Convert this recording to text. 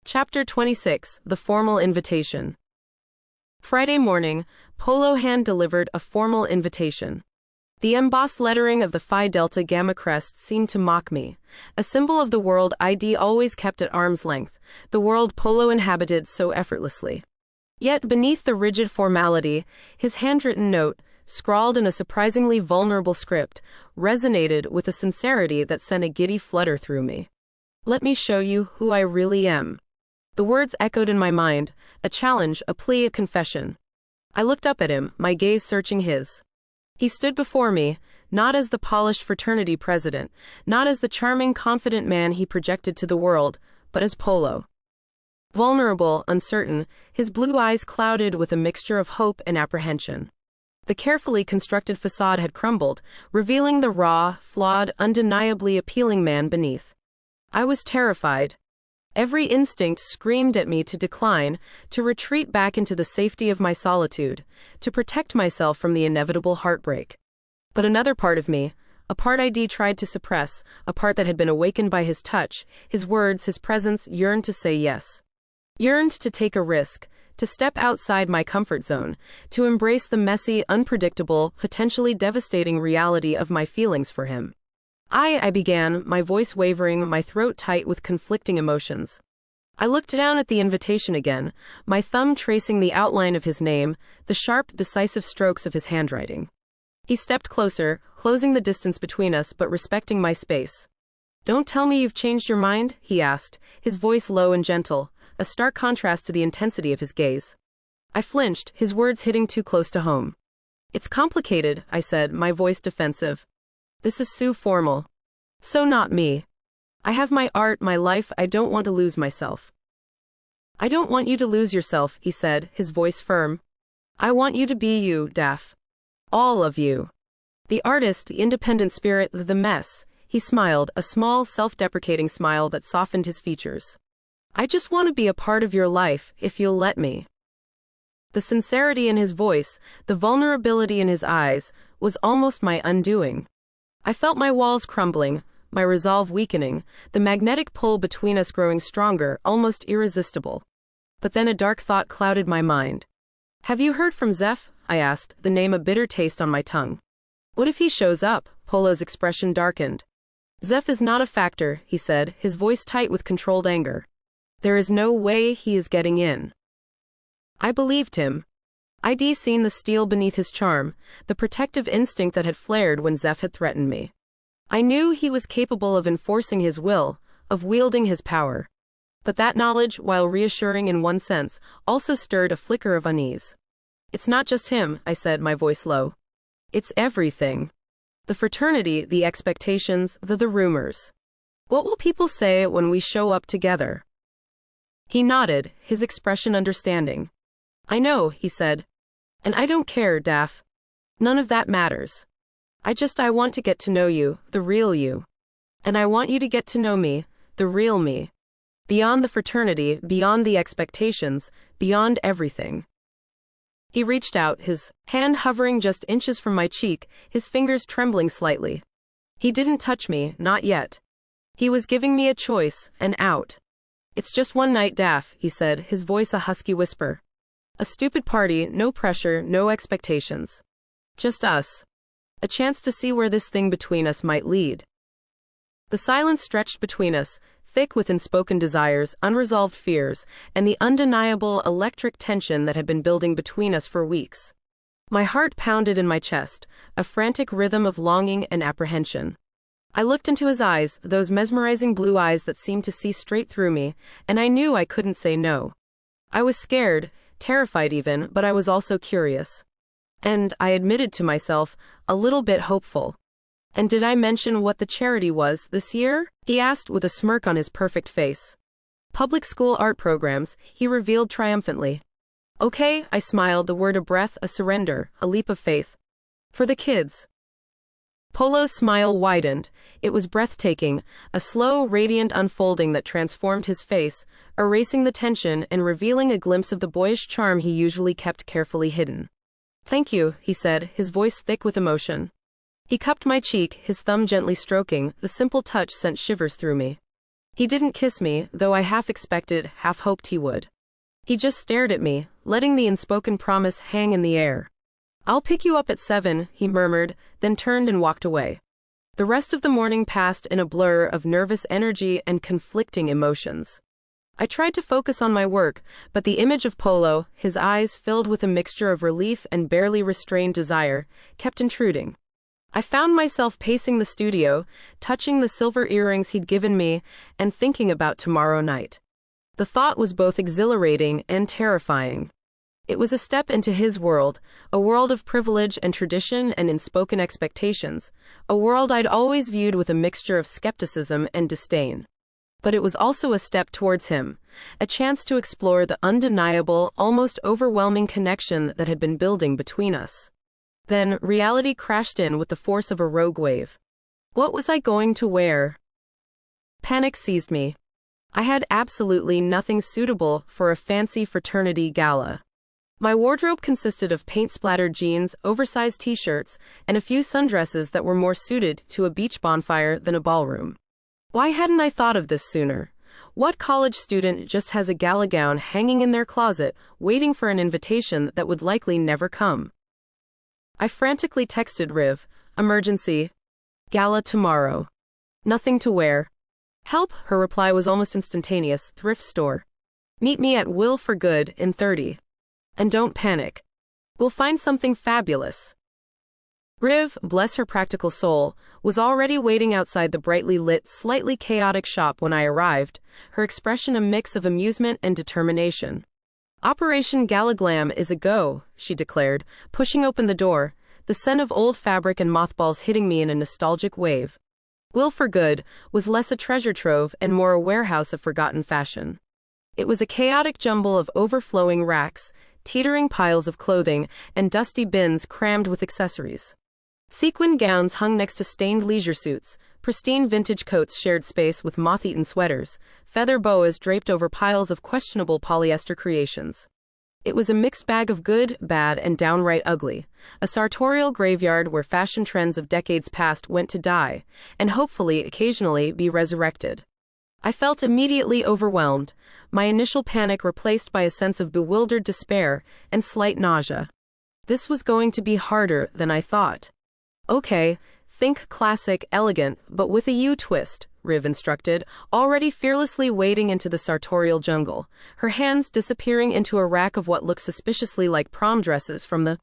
Chapter 26, The Formal Invitation. Friday morning, Polo hand-delivered a formal invitation. The embossed lettering of the Phi Delta Gamma crest seemed to mock me, a symbol of the world ID always kept at arm's length, the world Polo inhabited so effortlessly. Yet beneath the rigid formality, his handwritten note, scrawled in a surprisingly vulnerable script, resonated with a sincerity that sent a giddy flutter through me. "Let me show you who I really am." The words echoed in my mind, a challenge, a plea, a confession. I looked up at him, my gaze searching his. He stood before me, not as the polished fraternity president, not as the charming, confident man he projected to the world, but as Polo. Vulnerable, uncertain, his blue eyes clouded with a mixture of hope and apprehension. The carefully constructed facade had crumbled, revealing the raw, flawed, undeniably appealing man beneath. I was terrified. Every instinct screamed at me to decline, to retreat back into the safety of my solitude, to protect myself from the inevitable heartbreak. But another part of me, a part ID tried to suppress, a part that had been awakened by his touch, his words, his presence, yearned to say yes. Yearned to take a risk, to step outside my comfort zone, to embrace the messy, unpredictable, potentially devastating reality of my feelings for him. I began, my voice wavering, my throat tight with conflicting emotions. I looked down at the invitation again, my thumb tracing the outline of his name, the sharp, decisive strokes of his handwriting. He stepped closer, closing the distance between us but respecting my space. "Don't tell me you've changed your mind?" he asked, his voice low and gentle, a stark contrast to the intensity of his gaze. I flinched, his words hitting too close to home. "It's complicated," I said, my voice defensive. "This is so formal. So not me. I have my art, my life, I don't want to lose myself." "I don't want you to lose yourself," he said, his voice firm. "I want you to be you, Daph. All of you. The artist, the independent spirit, the mess." He smiled, a small, self-deprecating smile that softened his features. "I just want to be a part of your life, if you'll let me." The sincerity in his voice, the vulnerability in his eyes, was almost my undoing. I felt my walls crumbling, my resolve weakening, the magnetic pull between us growing stronger, almost irresistible. But then a dark thought clouded my mind. "Have you heard from Zeph?" I asked, the name a bitter taste on my tongue. "What if he shows up?" Polo's expression darkened. "Zeph is not a factor," he said, his voice tight with controlled anger. "There is no way he is getting in." I believed him. I'd seen the steel beneath his charm, the protective instinct that had flared when Zeph had threatened me. I knew he was capable of enforcing his will, of wielding his power. But that knowledge, while reassuring in one sense, also stirred a flicker of unease. "It's not just him," I said, my voice low. "It's everything. The fraternity, the expectations, the rumors. What will people say when we show up together?" He nodded, his expression understanding. "I know," he said. "And I don't care, Daph. None of that matters. I want to get to know you, the real you. And I want you to get to know me, the real me. Beyond the fraternity, beyond the expectations, beyond everything." He reached out, his hand hovering just inches from my cheek, his fingers trembling slightly. He didn't touch me, not yet. He was giving me a choice, an out. "It's just one night, Daph," he said, his voice a husky whisper. "A stupid party, no pressure, no expectations. Just us. A chance to see where this thing between us might lead." The silence stretched between us, thick with unspoken desires, unresolved fears, and the undeniable electric tension that had been building between us for weeks. My heart pounded in my chest, a frantic rhythm of longing and apprehension. I looked into his eyes, those mesmerizing blue eyes that seemed to see straight through me, and I knew I couldn't say no. I was scared, terrified even, but I was also curious. And, I admitted to myself, a little bit hopeful. "And did I mention what the charity was this year?" he asked with a smirk on his perfect face. "Public school art programs," he revealed triumphantly. "Okay," I smiled, the word a breath, a surrender, a leap of faith. "For the kids." Polo's smile widened. It was breathtaking, a slow, radiant unfolding that transformed his face, erasing the tension and revealing a glimpse of the boyish charm he usually kept carefully hidden. "Thank you," he said, his voice thick with emotion. He cupped my cheek, his thumb gently stroking, the simple touch sent shivers through me. He didn't kiss me, though I half expected, half hoped he would. He just stared at me, letting the unspoken promise hang in the air. "I'll pick you up at 7, he murmured, then turned and walked away. The rest of the morning passed in a blur of nervous energy and conflicting emotions. I tried to focus on my work, but the image of Polo, his eyes filled with a mixture of relief and barely restrained desire, kept intruding. I found myself pacing the studio, touching the silver earrings he'd given me, and thinking about tomorrow night. The thought was both exhilarating and terrifying. It was a step into his world, a world of privilege and tradition and unspoken expectations, a world I'd always viewed with a mixture of skepticism and disdain. But it was also a step towards him, a chance to explore the undeniable, almost overwhelming connection that had been building between us. Then, reality crashed in with the force of a rogue wave. What was I going to wear? Panic seized me. I had absolutely nothing suitable for a fancy fraternity gala. My wardrobe consisted of paint-splattered jeans, oversized t-shirts, and a few sundresses that were more suited to a beach bonfire than a ballroom. Why hadn't I thought of this sooner? What college student just has a gala gown hanging in their closet, waiting for an invitation that would likely never come? I frantically texted Riv, "Emergency. Gala tomorrow. Nothing to wear." "Help," her reply was almost instantaneous, "thrift store. Meet me at Will for Good in 30. And don't panic. We'll find something fabulous." Riv, bless her practical soul, was already waiting outside the brightly lit, slightly chaotic shop when I arrived, her expression a mix of amusement and determination. "Operation Gala Glam is a go," she declared, pushing open the door, the scent of old fabric and mothballs hitting me in a nostalgic wave. Will for Good was less a treasure trove and more a warehouse of forgotten fashion. It was a chaotic jumble of overflowing racks, teetering piles of clothing, and dusty bins crammed with accessories. Sequin gowns hung next to stained leisure suits, pristine vintage coats shared space with moth-eaten sweaters, feather boas draped over piles of questionable polyester creations. It was a mixed bag of good, bad, and downright ugly, a sartorial graveyard where fashion trends of decades past went to die, and hopefully occasionally be resurrected. I felt immediately overwhelmed, my initial panic replaced by a sense of bewildered despair and slight nausea. This was going to be harder than I thought. "Okay, think classic, elegant, but with a U-twist," Riv instructed, already fearlessly wading into the sartorial jungle, her hands disappearing into a rack of what looked suspiciously like prom dresses from the